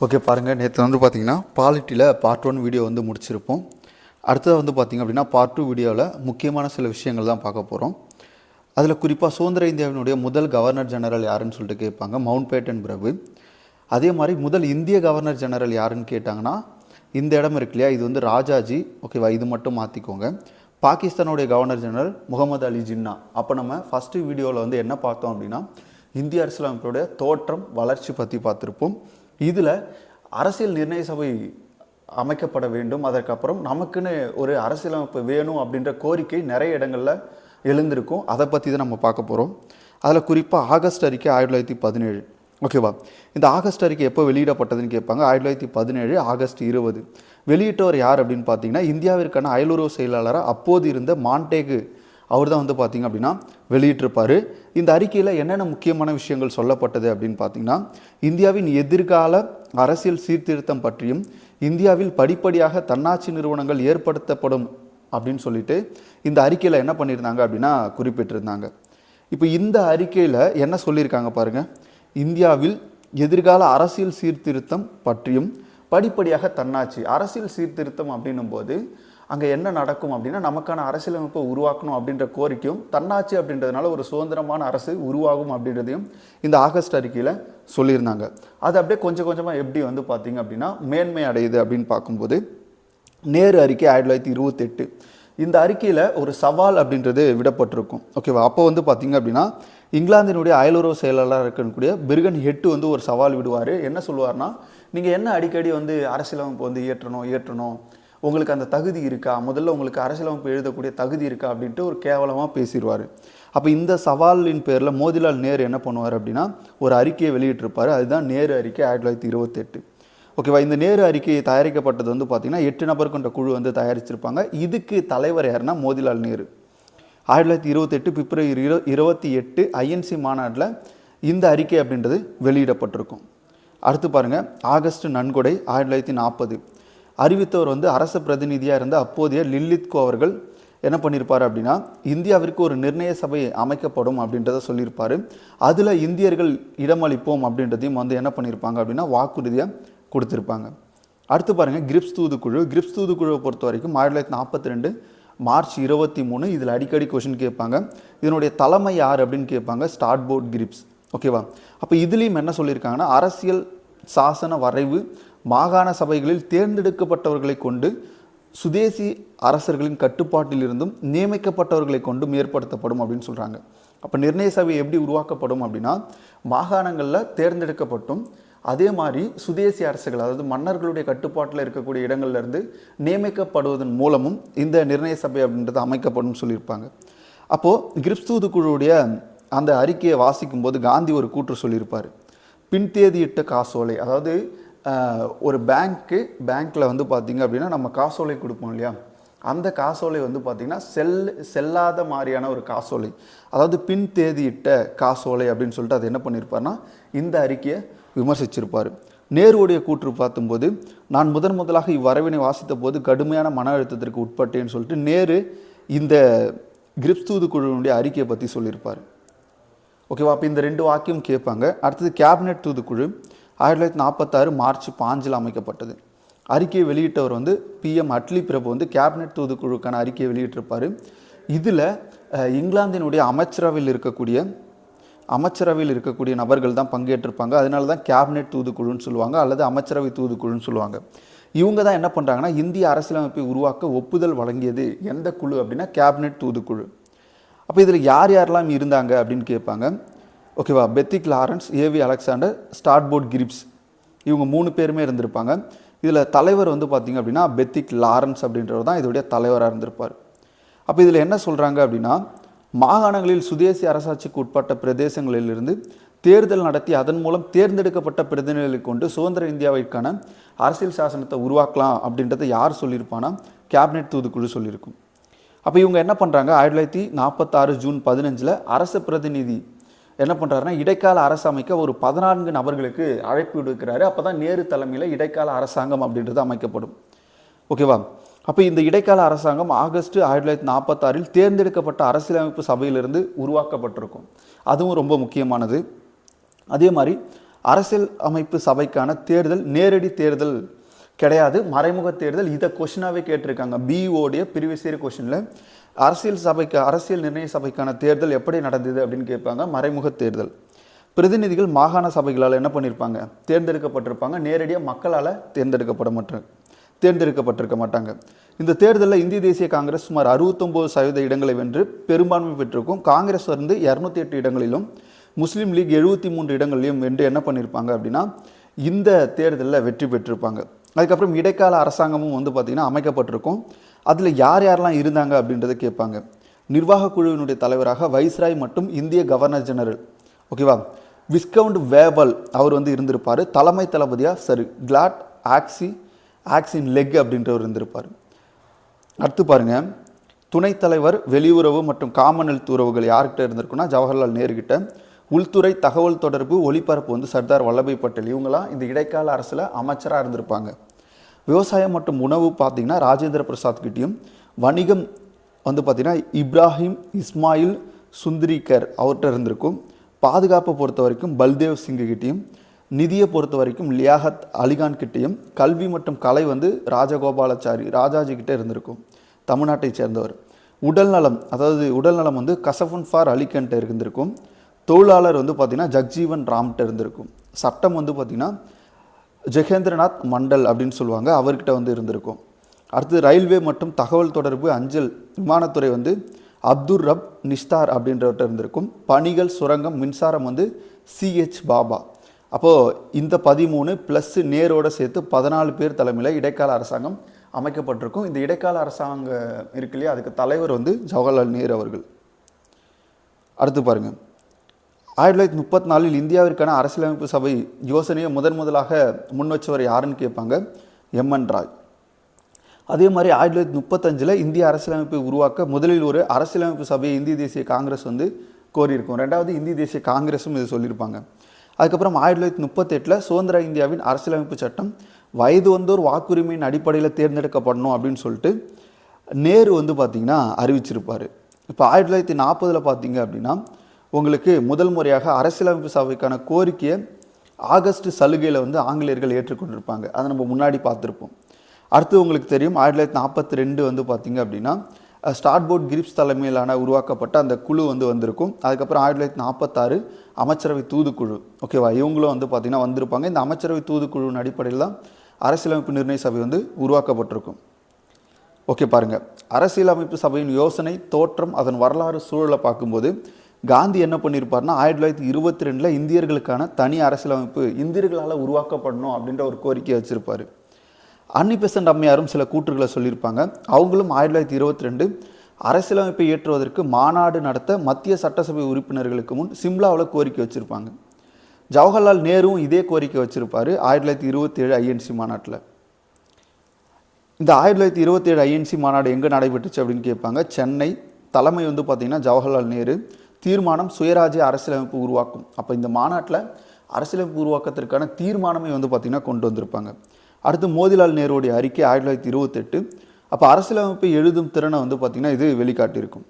Okay பாருங்கள், நேற்று வந்து பார்த்திங்கன்னா பாலிட்டியில் பார்ட் 1 வீடியோ வந்து முடிச்சிருப்போம். அடுத்தது வந்து பார்த்திங்க அப்படின்னா பார்ட் 2 வீடியோவில் முக்கியமான சில விஷயங்கள் தான் பார்க்க போகிறோம். அதில் குறிப்பாக சுதந்திர இந்தியாவினுடைய முதல் கவர்னர் ஜெனரல் யாருன்னு சொல்லிட்டு கேட்பாங்க, மவுண்ட் பேட்டன் பிரபு. அதே மாதிரி முதல் இந்திய கவர்னர் ஜெனரல் யாருன்னு கேட்டாங்கன்னா இந்த இடம் இருக்கு இல்லையா, இது வந்து ராஜாஜி. ஓகேவா, இது மட்டும் மாற்றிக்கோங்க. பாகிஸ்தானுடைய கவர்னர் ஜெனரல் முகமது அலி ஜின்னா. அப்போ நம்ம ஃபஸ்ட்டு வீடியோவில் வந்து என்ன பார்த்தோம் அப்படின்னா இந்திய அரசியலமைப்புடைய தோற்றம் வளர்ச்சி பற்றி பார்த்துருப்போம். இதில் அரசியல் நிர்ணய சபை அமைக்கப்பட வேண்டும், அதற்கப்புறம் நமக்குன்னு ஒரு அரசியலமைப்பு வேணும் அப்படின்ற கோரிக்கை நிறைய இடங்களில் எழுந்திருக்கும். அதை பற்றி தான் நம்ம பார்க்க போகிறோம். அதில் குறிப்பாக ஆகஸ்ட் அறிக்கை 1917. ஓகேவா, இந்த ஆகஸ்ட் அறிக்கை எப்போ வெளியிடப்பட்டதுன்னு கேட்பாங்க. 1917 ஆகஸ்ட் 20. வெளியிட்டவர் யார் அப்படின்னு பார்த்தீங்கன்னா இந்தியாவிற்கான அயலுறவு செயலாளராக அப்போது இருந்த மான்டேகு அவர் தான் வந்து பார்த்திங்க அப்படின்னா வெளியிட்டிருப்பார். இந்த அறிக்கையில் என்னென்ன முக்கியமான விஷயங்கள் சொல்லப்பட்டது அப்படின்னு பார்த்தீங்கன்னா இந்தியாவின் எதிர்கால அரசியல் சீர்திருத்தம் பற்றியும் இந்தியாவில் படிப்படியாக தன்னாட்சி நிறுவனங்கள் ஏற்படுத்தப்படும் அப்படின்னு சொல்லிட்டு இந்த அறிக்கையில் என்ன பண்ணியிருந்தாங்க அப்படின்னா குறிப்பிட்டிருந்தாங்க. இப்போ இந்த அறிக்கையில் என்ன சொல்லியிருக்காங்க பாருங்கள், இந்தியாவில் எதிர்கால அரசியல் சீர்திருத்தம் பற்றியும் படிப்படியாக தன்னாட்சி. அரசியல் சீர்திருத்தம் அப்படின்னும் போது அங்கே என்ன நடக்கும் அப்படின்னா நமக்கான அரசியலமைப்பை உருவாக்கணும் அப்படின்ற கோரிக்கையும், தன்னாட்சி அப்படின்றதுனால ஒரு சுதந்திரமான அரசு உருவாகும் அப்படின்றதையும் இந்த ஆகஸ்ட் அறிக்கையில் சொல்லியிருந்தாங்க. அது அப்படியே கொஞ்சம் கொஞ்சமாக எப்படி வந்து பார்த்திங்க அப்படின்னா மேன்மை அடையுது அப்படின்னு பார்க்கும்போது நேரு அறிக்கை 1928. இந்த அறிக்கையில் ஒரு சவால் அப்படின்றது விடப்பட்டிருக்கும். ஓகேவா, அப்போ வந்து பார்த்திங்க அப்படின்னா இங்கிலாந்தினுடைய அயலுறவு செயலாளராக இருக்கக்கூடிய பிர்கன் ஹெட்டு வந்து ஒரு சவால் விடுவார். என்ன சொல்லுவார்னா, நீங்கள் என்ன அடிக்கடி வந்து அரசியலமைப்பு வந்து ஏற்றணும், உங்களுக்கு அந்த தகுதி இருக்கா, முதல்ல உங்களுக்கு அரசியலமைப்பு எழுதக்கூடிய தகுதி இருக்கா அப்படின்ட்டு ஒரு கேவலமாக பேசிடுவார். அப்போ இந்த சவாலின் பேரில் மோதிலால் நேரு என்ன பண்ணுவார் அப்படின்னா ஒரு அறிக்கையை வெளியிட்டிருப்பார். அதுதான் நேரு அறிக்கை 1928. ஓகேவா, இந்த நேரு அறிக்கை தயாரிக்கப்பட்டது வந்து பார்த்திங்கன்னா 8 நபர் கொண்ட குழு வந்து தயாரிச்சிருப்பாங்க. இதுக்கு தலைவர் யாருன்னா மோதிலால் நேரு. 1928 பிப்ரவரி 28 ஐஎன்சி மாநாட்டில் இந்த அறிக்கை அப்படின்றது வெளியிடப்பட்டிருக்கும். அடுத்து பாருங்கள், ஆகஸ்ட் நன்கொடை 1940 அறிவித்தவர் வந்து அரச பிரதிநிதியாக இருந்த அப்போதைய லில்லித்கோ அவர்கள் என்ன பண்ணியிருப்பார் அப்படின்னா இந்தியாவிற்கு ஒரு நிர்ணய சபை அமைக்கப்படும் அப்படின்றத சொல்லியிருப்பார். அதில் இந்தியர்கள் இடமளிப்போம் அப்படின்றதையும் வந்து என்ன பண்ணியிருப்பாங்க அப்படின்னா வாக்குறுதியை கொடுத்துருப்பாங்க. அடுத்து பாருங்கள், கிரிப்ஸ் தூதுக்குழு. கிரிப்ஸ் தூதுக்குழுவை பொறுத்த வரைக்கும் 1942 மார்ச் 23. இதில் அடிக்கடி கொஷின் கேட்பாங்க. இதனுடைய தலைமை யார் அப்படின்னு கேட்பாங்க, ஸ்டாட்போர்ட் கிரிப்ஸ். ஓகேவா, அப்போ இதுலேயும் என்ன சொல்லியிருக்காங்கன்னா அரசியல் சாசன வரைவு மாகாண சபைகளில் தேர்ந்தெடுக்கப்பட்டவர்களை கொண்டு சுதேசி அரசர்களின் கட்டுப்பாட்டில் இருந்தும் நியமிக்கப்பட்டவர்களை கொண்டும் ஏற்படுத்தப்படும் அப்படின்னு சொல்கிறாங்க. அப்போ நிர்ணய சபை எப்படி உருவாக்கப்படும் அப்படின்னா மாகாணங்களில் தேர்ந்தெடுக்கப்பட்டும் அதே மாதிரி சுதேசி அரசுகள், அதாவது மன்னர்களுடைய கட்டுப்பாட்டில் இருக்கக்கூடிய இடங்கள்லேருந்து நியமிக்கப்படுவதன் மூலமும் இந்த நிர்ணய சபை அப்படின்றது அமைக்கப்படும் சொல்லியிருப்பாங்க. அப்போது கிரிப்ஸ் தூதுக்குழுவுடைய அந்த அறிக்கையை வாசிக்கும்போது காந்தி ஒரு கூற்று சொல்லியிருப்பார், பின்தேதியிட்ட காசோலை. அதாவது ஒரு பேங்க்கில் வந்து பார்த்திங்க அப்படின்னா நம்ம காசோலை கொடுப்போம் இல்லையா, அந்த காசோலை வந்து பார்த்திங்கன்னா செல்லாத மாதிரியான ஒரு காசோலை, அதாவது பின் தேதியிட்ட காசோலை அப்படின்னு சொல்லிட்டு அது என்ன பண்ணியிருப்பார்னா இந்த அறிக்கையை விமர்சிச்சிருப்பார். நேருடைய கூற்று பார்த்தும்போது நான் முதலாக இவ்வரவினை வாசித்த போது கடுமையான மன அழுத்தத்திற்கு உட்பட்டேன்னு சொல்லிட்டு நேரு இந்த கிரிப்ஸ் தூதுக்குழுவினுடைய அறிக்கையை பற்றி சொல்லியிருப்பார். ஓகேவா, அப்போ இந்த 2 வாக்கியம் கேட்பாங்க. அடுத்தது கேபினெட் தூதுக்குழு 1946 மார்ச் 5 அமைக்கப்பட்டது. அறிக்கையை வெளியிட்டவர் வந்து PM அட்லி பிரபு வந்து கேபினெட் தூதுக்குழுக்கான அறிக்கையை வெளியிட்டிருப்பார். இதில் இங்கிலாந்தினுடைய அமைச்சரவையில் இருக்கக்கூடிய நபர்கள் தான் பங்கேற்றிருப்பாங்க. அதனால தான் கேபினெட் தூதுக்குழுன்னு சொல்லுவாங்க, அல்லது அமைச்சரவை தூதுக்குழுன்னு சொல்லுவாங்க. இவங்க தான் என்ன பண்ணுறாங்கன்னா இந்திய அரசியலமைப்பை உருவாக்க ஒப்புதல் வழங்கியது எந்த குழு அப்படின்னா கேபினெட் தூதுக்குழு. அப்போ இதில் யாரெல்லாம் இருந்தாங்க அப்படின்னு கேட்பாங்க. ஓகேவா, Pethick Lawrence, AV Alexander, Stafford grips, இவங்க 3 பேருமே இருந்திருப்பாங்க. இதில் தலைவர் வந்து பார்த்திங்க அப்படின்னா பெத்திக் லாரன்ஸ் அப்படின்றவர் தான் இதோடைய தலைவராக இருந்திருப்பார். அப்போ இதில் என்ன சொல்கிறாங்க அப்படின்னா மாகாணங்களில் சுதேசி அரசாட்சிக்கு உட்பட்ட பிரதேசங்களிலிருந்து தேர்தல் நடத்தி அதன் மூலம் தேர்ந்தெடுக்கப்பட்ட பிரதிநிதிகளை கொண்டு சுதந்திர இந்தியாவிற்கான அரசியல் சாசனத்தை உருவாக்கலாம் அப்படின்றத யார் சொல்லியிருப்பானா கேபினெட் தூதுக்குழு சொல்லியிருக்கும். அப்போ இவங்க என்ன பண்ணுறாங்க, 1946 ஜூன் 15 அரச பிரதிநிதி என்ன பண்ணுறாருன்னா இடைக்கால அரசு அமைக்க ஒரு 14 நபர்களுக்கு அழைப்பு விடுக்கிறாரு. அப்போ தான் நேரு தலைமையில் இடைக்கால அரசாங்கம் அப்படின்றது அமைக்கப்படும். ஓகேவா, அப்போ இந்த இடைக்கால அரசாங்கம் ஆகஸ்ட் 1946 தேர்ந்தெடுக்கப்பட்ட அரசியலமைப்பு சபையிலிருந்து உருவாக்கப்பட்டிருக்கும். அதுவும் ரொம்ப முக்கியமானது. அதே மாதிரி அரசியல் அமைப்பு சபைக்கான தேர்தல் நேரடி தேர்தல் கிடையாது, மறைமுக தேர்தல். இதை கொஷினாகவே கேட்டிருக்காங்க. பிஓடைய ப்ரீவியஸ் இயர் கொஷினில் அரசியல் நிர்ணய சபைக்கான தேர்தல் எப்படி நடந்தது அப்படின்னு கேட்பாங்க. மறைமுக தேர்தல். பிரதிநிதிகள் மாகாண சபைகளால் என்ன பண்ணியிருப்பாங்க, தேர்ந்தெடுக்கப்பட்டிருப்பாங்க. நேரடியாக மக்களால் தேர்ந்தெடுக்கப்பட்டிருக்க மாட்டாங்க. இந்த தேர்தலில் இந்திய தேசிய காங்கிரஸ் சுமார் 69% இடங்களை வென்று பெரும்பான்மை பெற்றிருக்கும். காங்கிரஸ் வந்து 208 இடங்களிலும், முஸ்லீம் லீக் 73 இடங்களிலும் வென்று என்ன பண்ணியிருப்பாங்க அப்படின்னா இந்த தேர்தலில் வெற்றி பெற்றிருப்பாங்க. அதுக்கப்புறம் இடைக்கால அரசாங்கமும் வந்து பார்த்திங்கன்னா அமைக்கப்பட்டிருக்கும். அதில் யார் யாரெல்லாம் இருந்தாங்க அப்படின்றத கேட்பாங்க. நிர்வாக குழுவினுடைய தலைவராக வைஸ்ராய் மற்றும் இந்திய கவர்னர் ஜெனரல், ஓகேவா, விஸ்கவுண்ட் வேவல் அவர் வந்து இருந்திருப்பார். தலைமை தளபதியாக சர் கிளாட் ஆக்சின் லெக் அப்படின்றவர் இருந்திருப்பார். அடுத்து பாருங்கள், துணைத் தலைவர் வெளியுறவு மற்றும் காமன்வெல்த் உறவுகள் யார்கிட்ட இருந்திருக்குன்னா ஜவஹர்லால் நேரு கிட்ட. உள்துறை தகவல் தொடர்பு ஒளிபரப்பு வந்து சர்தார் வல்லபாய் பட்டேல். இவங்களாம் இந்த இடைக்கால அரசில் அமைச்சராக இருந்திருப்பாங்க. விவசாயம் மற்றும் உணவு பார்த்திங்கன்னா ராஜேந்திர பிரசாத் கிட்டையும், வணிகம் வந்து பார்த்திங்கன்னா இப்ராஹிம் இஸ்மாயில் சுந்தரிகர் அவர்கிட்ட இருந்திருக்கும். பாதுகாப்பை பொறுத்த வரைக்கும் பல்தேவ் சிங்கு கிட்டையும், நிதியை பொறுத்த வரைக்கும் லியாகத் அலிகான் கிட்டையும், கல்வி மற்றும் கலை வந்து ராஜாஜி கிட்டே இருந்திருக்கும், தமிழ்நாட்டை சேர்ந்தவர். உடல்நலம் வந்து கசஃபுன் ஃபார் அலிகன்ட்ட இருந்திருக்கும். தொழிலாளர் வந்து பார்த்திங்கன்னா ஜக்ஜீவன் ராம்கிட்ட இருந்திருக்கும். சட்டம் வந்து பார்த்திங்கன்னா ஜெகேந்திரநாத் மண்டல் அப்படின்னு சொல்லுவாங்க, அவர்கிட்ட வந்து இருந்திருக்கும். அடுத்து ரயில்வே மற்றும் தகவல் தொடர்பு அஞ்சல் விமானத்துறை வந்து அப்துர் ரப் நிஸ்தார் அப்படின்றவர்கிட்ட இருந்திருக்கும். பணிகள் சுரங்கம் மின்சாரம் வந்து சிஹெச் பாபா. அப்போது இந்த 13 ப்ளஸ் நேரோடு சேர்த்து 14 பேர் தலைமையில் இடைக்கால அரசாங்கம் அமைக்கப்பட்டிருக்கும். இந்த இடைக்கால அரசாங்கம் இருக்கு இல்லையா, அதுக்கு தலைவர் வந்து ஜவஹர்லால் நேரு அவர்கள். அடுத்து பாருங்கள், 1934 இந்தியாவிற்கான அரசியலமைப்பு சபை யோசனையை முதலாக முன் வச்சவர் யாருன்னு கேட்பாங்க, எம்என் ராய். அதே மாதிரி 1935 இந்திய அரசியலமைப்பை உருவாக்க முதலில் ஒரு அரசியலமைப்பு சபையை இந்திய தேசிய காங்கிரஸ் வந்து கோரியிருக்கும். ரெண்டாவது இந்திய தேசிய காங்கிரஸும் இது சொல்லியிருப்பாங்க. அதுக்கப்புறம் 1938 சுதந்திர இந்தியாவின் அரசியலமைப்பு சட்டம் வயது வந்தோர் வாக்குரிமையின் அடிப்படையில் தேர்ந்தெடுக்கப்படணும் அப்படின்னு சொல்லிட்டு நேரு வந்து பார்த்திங்கன்னா அறிவிச்சிருப்பார். இப்போ 1940 பார்த்தீங்க அப்படின்னா உங்களுக்கு முதல் முறையாக அரசியலமைப்பு சபைக்கான கோரிக்கையை ஆகஸ்ட் சலுகையில் வந்து ஆங்கிலேயர்கள் ஏற்றுக்கொண்டிருப்பாங்க. அதை நம்ம முன்னாடி பார்த்துருப்போம். அடுத்து உங்களுக்கு தெரியும் 1942 வந்து பார்த்திங்க அப்படின்னா ஸ்டார்போர்ட் கிரிப்ஸ் தலைமையிலான உருவாக்கப்பட்ட அந்த குழு வந்து வந்திருக்கும். அதுக்கப்புறம் 1946 அமைச்சரவை தூதுக்குழு, ஓகேவா, இவங்களும் வந்து பார்த்திங்கன்னா வந்திருப்பாங்க. இந்த அமைச்சரவை தூதுக்குழுவின் அடிப்படையில் தான் அரசியலமைப்பு நிர்ணய சபை வந்து உருவாக்கப்பட்டிருக்கும். ஓகே பாருங்கள், அரசியலமைப்பு சபையின் யோசனை தோற்றம் அதன் வரலாறு சூழலை பார்க்கும்போது காந்தி என்ன பண்ணியிருப்பார்னா 1922 இந்தியர்களுக்கான தனி அரசியலமைப்பு இந்தியர்களால் உருவாக்கப்படணும் அப்படின்ற ஒரு கோரிக்கையை வச்சுருப்பார். அன்னி பெசன்ட் அம்மையாரும் சில கூற்றுகளை சொல்லியிருப்பாங்க. அவங்களும் 1922 அரசியலமைப்பை ஏற்றுவதற்கு மாநாடு நடத்த மத்திய சட்டசபை உறுப்பினர்களுக்கு முன் சிம்லாவில் கோரிக்கை வச்சுருப்பாங்க. ஜவஹர்லால் நேருவும் இதே கோரிக்கை வச்சுருப்பார் 1927 ஐஎன்சி மாநாட்டில். இந்த 1927 ஐஎன்சி மாநாடு எங்கே நடைபெற்றுச்சு அப்படின்னு கேட்பாங்க, சென்னை. தலைமை வந்து பார்த்திங்கன்னா ஜவஹர்லால் நேரு. தீர்மானம் சுயராஜ்ய அரசியலமைப்பு உருவாக்கும். அப்போ இந்த மாநாட்டில் அரசியலமைப்பு உருவாக்கத்திற்கான தீர்மானமே வந்து பார்த்திங்கன்னா கொண்டு வந்திருப்பாங்க. அடுத்து மோதிலால் நேருடைய அறிக்கை 1928. அப்போ அரசியலமைப்பை எழுதும் திறனை வந்து பார்த்திங்கன்னா இது வெளிக்காட்டியிருக்கும்.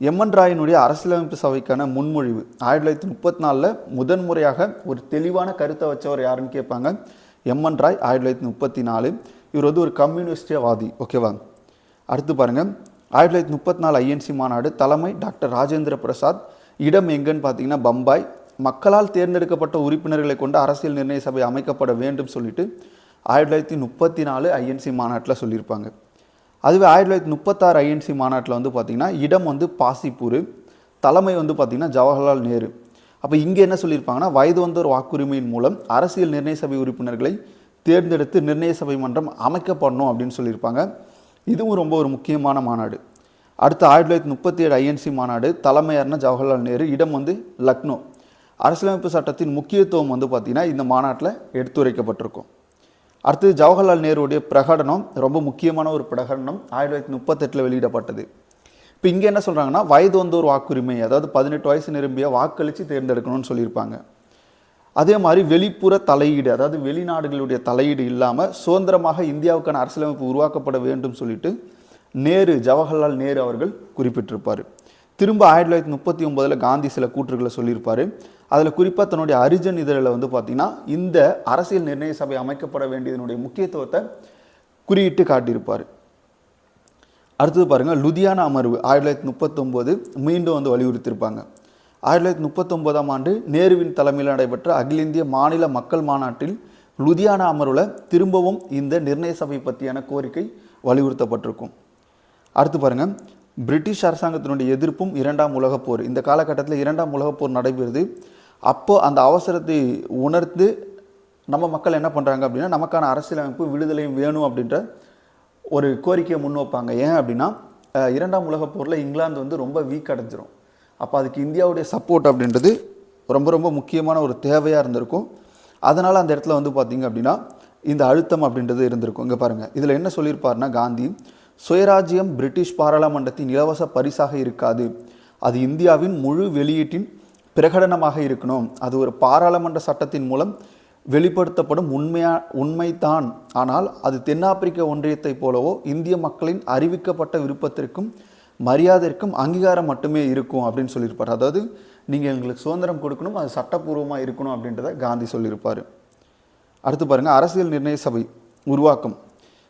எம்என் ராயினுடைய அரசியலமைப்பு சபைக்கான முன்மொழிவு 1934 முதன்முறையாக ஒரு தெளிவான கருத்தை வச்சவர் யாருன்னு கேட்பாங்க, எம்என் ராய். 1934 இவர் வந்து ஒரு கம்யூனிஸ்டவாதி, ஓகேவா. அடுத்து பாருங்கள், 1934 ஐஎன்சி மாநாடு. தலைமை டாக்டர் ராஜேந்திர பிரசாத். இடம் எங்கன்னு பார்த்தீங்கன்னா பம்பாய். மக்களால் தேர்ந்தெடுக்கப்பட்ட உறுப்பினர்களை கொண்டு அரசியல் நிர்ணய சபை அமைக்கப்பட வேண்டும் சொல்லிட்டு 1934 ஐஎன்சி மாநாட்டில் சொல்லியிருப்பாங்க. அதுவே 1936 ஐஎன்சி மாநாட்டில் வந்து பார்த்திங்கன்னா இடம் வந்து பாசிப்பூர். தலைமை வந்து பார்த்திங்கன்னா ஜவஹர்லால் நேரு. அப்போ இங்கே என்ன சொல்லியிருப்பாங்கன்னா வயது வந்தோர் வாக்குரிமையின் மூலம் அரசியல் நிர்ணய சபை உறுப்பினர்களை தேர்ந்தெடுத்து நிர்ணய சபை மன்றம் அமைக்கப்படணும் அப்படின்னு சொல்லியிருப்பாங்க. இதுவும் ரொம்ப ஒரு முக்கியமான மாநாடு. அடுத்து 1937 ஐஎன்சி மாநாடு. தலைமையார்னா ஜவஹர்லால் நேரு. இடம் வந்து லக்னோ. அரசியலமைப்பு சட்டத்தின் முக்கியத்துவம் வந்து பார்த்திங்கன்னா இந்த மாநாட்டில் எடுத்துரைக்கப்பட்டிருக்கும். அடுத்து ஜவஹர்லால் நேருடைய பிரகடனம், ரொம்ப முக்கியமான ஒரு பிரகடனம் 1938 வெளியிடப்பட்டது. இப்போ இங்கே என்ன சொல்கிறாங்கன்னா வயது வந்தோர் வாக்குரிமை, அதாவது 18 வயசு நிரம்பிய வாக்களித்து தேர்ந்தெடுக்கணும்னு சொல்லியிருப்பாங்க. அதே மாதிரி வெளிப்புற தலையீடு, அதாவது வெளிநாடுகளுடைய தலையீடு இல்லாமல் சுதந்திரமாக இந்தியாவுக்கான அரசியலமைப்பு உருவாக்கப்பட வேண்டும் சொல்லிட்டு ஜவஹர்லால் நேரு அவர்கள் குறிப்பிட்டிருப்பார். திரும்ப 1939 காந்தி சில கூற்றுகளை சொல்லியிருப்பார். அதில் குறிப்பாக தன்னுடைய ஹரிஜன் இதழில் வந்து பார்த்திங்கன்னா இந்த அரசியல் நிர்ணய சபை அமைக்கப்பட வேண்டியதனுடைய முக்கியத்துவத்தை குறியிட்டு காட்டியிருப்பார். அடுத்தது பாருங்கள், லுதியானா அமர்வு 1939 மீண்டும் வந்து வலியுறுத்தியிருப்பாங்க. 1939ஆம் ஆண்டு நேருவின் தலைமையில் நடைபெற்ற அகில இந்திய மாநில மக்கள் மாநாட்டில் லுதியானா அமர்வில் திரும்பவும் இந்த நிர்ணய சபை பற்றியான கோரிக்கை வலியுறுத்தப்பட்டிருக்கும். அடுத்து பாருங்கள், பிரிட்டிஷ் அரசாங்கத்தினுடைய எதிர்ப்பும் 2ஆம் உலகப் போர். இந்த காலகட்டத்தில் 2ஆம் உலகப் போர் நடைபெறுது. அப்போது அந்த அவசரத்தை உணர்ந்து நம்ம மக்கள் என்ன பண்ணுறாங்க அப்படின்னா, நமக்கான அரசியலமைப்பு விடுதலையும் வேணும் அப்படின்ற ஒரு கோரிக்கையை முன் வைப்பாங்க. ஏன் அப்படின்னா 2ஆம் உலகப் போரில் இங்கிலாந்து வந்து ரொம்ப வீக் அடைஞ்சிரும். அப்போ அதுக்கு இந்தியாவுடைய சப்போர்ட் அப்படின்றது ரொம்ப ரொம்ப முக்கியமான ஒரு தேவையாக இருந்திருக்கும். அதனால் அந்த இடத்துல வந்து பார்த்திங்க அப்படின்னா இந்த அழுத்தம் அப்படின்றது இருந்திருக்கும். இங்கே பாருங்கள், இதில் என்ன சொல்லியிருப்பார்னா காந்தி, சுயராஜ்யம் பிரிட்டிஷ் பாராளுமன்றத்தின் இலவச பரிசாக இருக்காது, அது இந்தியாவின் முழு வெளியீட்டின் பிரகடனமாக இருக்கணும், அது ஒரு பாராளுமன்ற சட்டத்தின் மூலம் வெளிப்படுத்தப்படும் உண்மைதான், ஆனால் அது தென்னாப்பிரிக்க ஒன்றியத்தை போலவோ இந்திய மக்களின் அறிவிக்கப்பட்ட விருப்பத்திற்கும் மரியாதைக்கும் அங்கீகாரம் மட்டுமே இருக்கும் அப்படின்னு சொல்லியிருப்பார். அதாவது நீங்கள் எங்களுக்கு சுதந்திரம் கொடுக்கணும், அது சட்டப்பூர்வமாக இருக்கணும் அப்படின்றத காந்தி சொல்லியிருப்பார். அடுத்து பாருங்கள், அரசியல் நிர்ணய சபை உருவாக்கம்.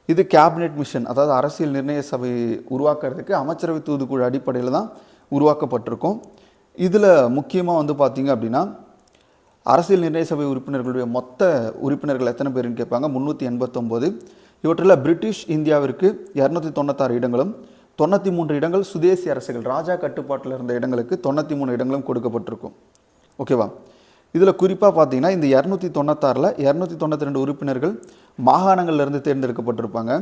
இது கேபினெட் மிஷன், அதாவது அரசியல் நிர்ணய சபை உருவாக்குறதுக்கு அமைச்சரவை தூதுக்குழு அடிப்படையில் தான் உருவாக்கப்பட்டிருக்கும். இதில் முக்கியமாக வந்து பார்த்திங்க அப்படின்னா அரசியல் நிர்ணய சபை உறுப்பினர்களுடைய மொத்த உறுப்பினர்கள் எத்தனை பேருன்னு கேட்பாங்க, 389. இவற்றில் பிரிட்டிஷ் இந்தியாவிற்கு 296 இடங்களும் 93 இடங்கள் சுதேசி அரசுகள் ராஜா கட்டுப்பாட்டில் இருந்த இடங்களுக்கு 93 இடங்களும் கொடுக்கப்பட்டிருக்கும். ஓகேவா? இதில் குறிப்பாக பார்த்தீங்கன்னா இந்த 296ல் 292 உறுப்பினர்கள் மாகாணங்கள்லேருந்து தேர்ந்தெடுக்கப்பட்டிருப்பாங்க.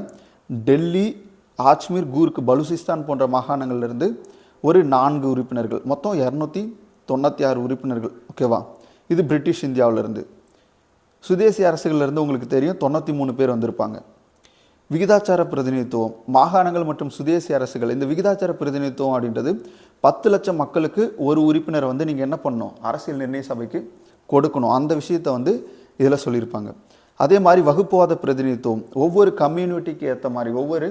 டெல்லி, ஆஜ்மீர், கூர்க், பலுசிஸ்தான் போன்ற மாகாணங்கள்லேருந்து ஒரு 4 உறுப்பினர்கள், மொத்தம் 296 உறுப்பினர்கள். ஓகேவா? இது பிரிட்டிஷ் இந்தியாவிலிருந்து. சுதேசி அரசுகள்லேருந்து உங்களுக்கு தெரியும் 93 பேர் வந்திருப்பாங்க. விகிதாச்சார பிரதிநிதித்துவம், மாகாணங்கள் மற்றும் சுதேசி அரசுகள், இந்த விகிதாச்சார பிரதிநிதித்துவம் அப்படின்றது 10 லட்சம் மக்களுக்கு ஒரு உறுப்பினரை வந்து நீங்கள் என்ன பண்ணணும், அரசியல் நிர்ணய சபைக்கு கொடுக்கணும். அந்த விஷயத்தை வந்து இதில் சொல்லியிருப்பாங்க. அதே மாதிரி வகுப்புவாத பிரதிநிதித்துவம், ஒவ்வொரு கம்யூனிட்டிக்கு ஏற்ற மாதிரி, ஒவ்வொரு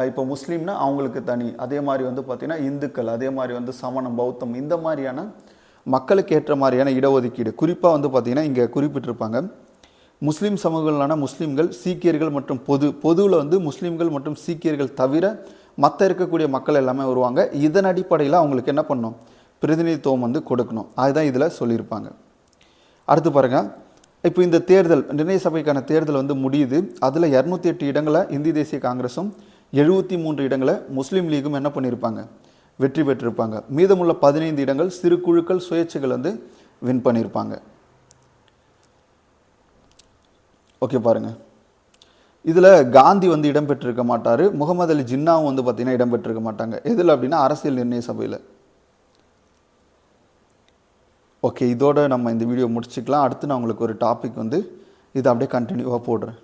இப்போ முஸ்லீம்னா அவங்களுக்கு தனி, அதே மாதிரி வந்து பார்த்திங்கன்னா இந்துக்கள், அதே மாதிரி வந்து சமணம், பௌத்தம், இந்த மாதிரியான மக்களுக்கு ஏற்ற மாதிரியான இடஒதுக்கீடு. குறிப்பாக வந்து பார்த்திங்கன்னா இங்கே குறிப்பிட்டிருப்பாங்க, முஸ்லீம் சமூகங்களான முஸ்லீம்கள், சீக்கியர்கள் மற்றும் பொதுவில் வந்து முஸ்லீம்கள் மற்றும் சீக்கியர்கள் தவிர மற்ற இருக்கக்கூடிய மக்கள் எல்லாமே வருவாங்க. இதன் அடிப்படையில் அவங்களுக்கு என்ன பண்ணணும், பிரதிநிதித்துவம் வந்து கொடுக்கணும். அதுதான் இதில் சொல்லியிருப்பாங்க. அடுத்து பாருங்கள், இப்போ இந்த தேர்தல் நிர்ணய சபைக்கான தேர்தல் வந்து முடியுது. அதில் 208 இடங்களை இந்திய தேசிய காங்கிரஸும் 73 இடங்களை முஸ்லீம் லீகும் என்ன பண்ணியிருப்பாங்க, வெற்றி பெற்றிருப்பாங்க. மீதமுள்ள 15 இடங்கள் சிறு குழுக்கள், சுயேட்சைகள் வந்து வின் பண்ணியிருப்பாங்க. ஓகே பாருங்கள், இதில் காந்தி வந்து இடம்பெற்றிருக்க மாட்டார், முகமது அலி ஜின்னாவும் வந்து பார்த்திங்கன்னா இடம்பெற்றிருக்க மாட்டாங்க. எதில் அப்படின்னா அரசியல் நிர்ணய சபையில். ஓகே, இதோட நம்ம இந்த வீடியோ முடிச்சுக்கலாம். அடுத்து நான் உங்களுக்கு ஒரு டாபிக் வந்து இதை அப்படியே கண்டினியூவாக போடுறேன்.